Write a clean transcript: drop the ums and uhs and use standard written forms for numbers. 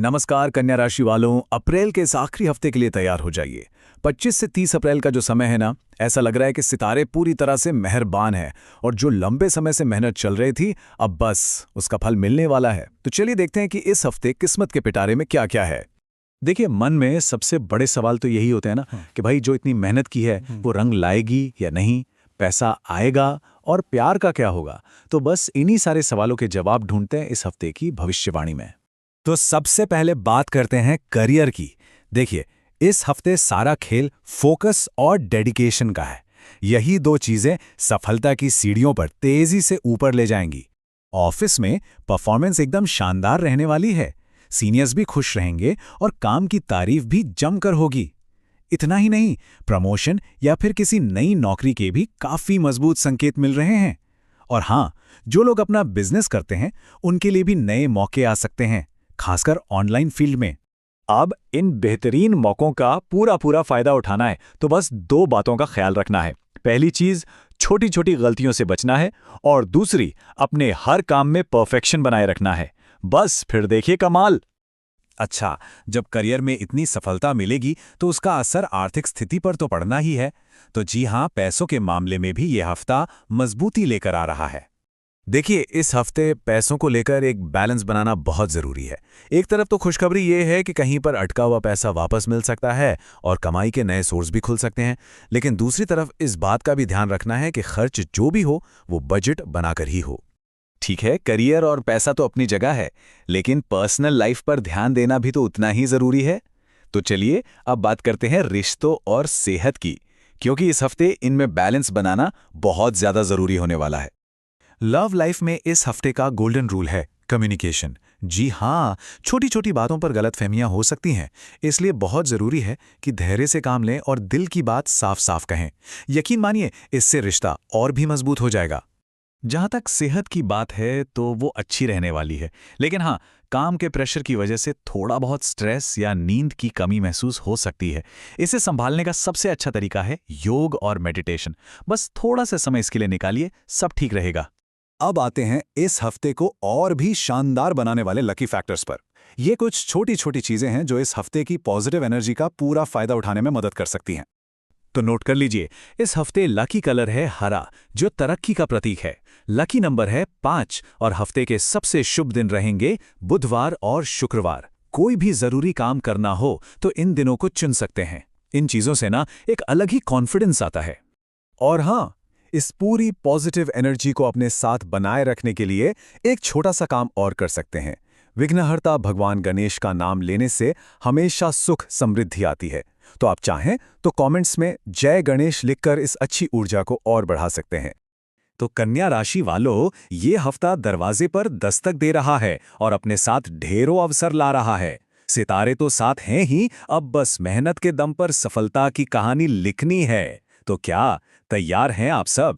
नमस्कार कन्या राशि वालों, अप्रैल के इस आखिरी हफ्ते के लिए तैयार हो जाइए। 25 से 30 अप्रैल का जो समय है ना, ऐसा लग रहा है कि सितारे पूरी तरह से मेहरबान हैं और जो लंबे समय से मेहनत चल रही थी, अब बस उसका फल मिलने वाला है। तो चलिए देखते हैं कि इस हफ्ते किस्मत के पिटारे में क्या-क्या है। देखिए, मन में सबसे बड़े सवाल तो यही होते हैं ना कि भाई जो इतनी मेहनत की है वो रंग लाएगी या नहीं, पैसा आएगा और प्यार का क्या होगा। तो बस इन्हीं सारे सवालों के जवाब ढूंढते हैं इस हफ्ते की भविष्यवाणी में। तो सबसे पहले बात करते हैं करियर की। देखिए, इस हफ्ते सारा खेल फोकस और डेडिकेशन का है। यही दो चीजें सफलता की सीढ़ियों पर तेजी से ऊपर ले जाएंगी। ऑफिस में परफॉर्मेंस एकदम शानदार रहने वाली है। सीनियर्स भी खुश रहेंगे और काम की तारीफ भी जमकर होगी। इतना ही नहीं, प्रमोशन या फिर किसी नई नौकरी के भी काफी मजबूत संकेत मिल रहे हैं। और हाँ, जो लोग अपना बिजनेस करते हैं उनके लिए भी नए मौके आ सकते हैं, खासकर ऑनलाइन फील्ड में। अब इन बेहतरीन मौकों का पूरा फायदा उठाना है तो बस दो बातों का ख्याल रखना है। पहली चीज, छोटी छोटी गलतियों से बचना है और दूसरी, अपने हर काम में परफेक्शन बनाए रखना है। बस फिर देखिए कमाल। अच्छा, जब करियर में इतनी सफलता मिलेगी तो उसका असर आर्थिक स्थिति पर तो पड़ना ही है। तो जी हाँ, पैसों के मामले में भी ये हफ्ता मजबूती लेकर आ रहा है। देखिए, इस हफ्ते पैसों को लेकर एक बैलेंस बनाना बहुत ज़रूरी है। एक तरफ तो खुशखबरी ये है कि कहीं पर अटका हुआ पैसा वापस मिल सकता है और कमाई के नए सोर्स भी खुल सकते हैं, लेकिन दूसरी तरफ इस बात का भी ध्यान रखना है कि खर्च जो भी हो वो बजट बनाकर ही हो। ठीक है, करियर और पैसा तो अपनी जगह है, लेकिन पर्सनल लाइफ पर ध्यान देना भी तो उतना ही ज़रूरी है। तो चलिए अब बात करते हैं रिश्तों और सेहत की, क्योंकि इस हफ्ते इनमें बैलेंस बनाना बहुत ज़्यादा ज़रूरी होने वाला है। लव लाइफ में इस हफ्ते का गोल्डन रूल है कम्युनिकेशन। जी हाँ, छोटी छोटी बातों पर गलतफहमियां हो सकती हैं, इसलिए बहुत ज़रूरी है कि धैर्य से काम लें और दिल की बात साफ साफ कहें। यकीन मानिए, इससे रिश्ता और भी मजबूत हो जाएगा। जहां तक सेहत की बात है तो वो अच्छी रहने वाली है, लेकिन हाँ, काम के प्रेशर की वजह से थोड़ा बहुत स्ट्रेस या नींद की कमी महसूस हो सकती है। इसे संभालने का सबसे अच्छा तरीका है योग और मेडिटेशन। बस थोड़ा सा समय इसके लिए निकालिए, सब ठीक रहेगा। अब आते हैं इस हफ्ते को और भी शानदार बनाने वाले लकी फैक्टर्स पर। ये कुछ छोटी छोटी चीजें हैं जो इस हफ्ते की पॉजिटिव एनर्जी का पूरा फायदा उठाने में मदद कर सकती हैं। तो नोट कर लीजिए, इस हफ्ते लकी कलर है हरा, जो तरक्की का प्रतीक है। लकी नंबर है 5 और हफ्ते के सबसे शुभ दिन रहेंगे बुधवार और शुक्रवार। कोई भी जरूरी काम करना हो तो इन दिनों को चुन सकते हैं। इन चीजों से ना एक अलग ही कॉन्फिडेंस आता है। और हाँ, इस पूरी पॉजिटिव एनर्जी को अपने साथ बनाए रखने के लिए एक छोटा सा काम और कर सकते हैं। विघ्नहर्ता भगवान गणेश का नाम लेने से हमेशा सुख समृद्धि आती है। तो आप चाहें तो कमेंट्स में जय गणेश लिखकर इस अच्छी ऊर्जा को और बढ़ा सकते हैं। तो कन्या राशि वालों, ये हफ्ता दरवाजे पर दस्तक दे रहा है और अपने साथ ढेरों अवसर ला रहा है। सितारे तो साथ हैं ही, अब बस मेहनत के दम पर सफलता की कहानी लिखनी है। तो क्या तैयार हैं आप सब?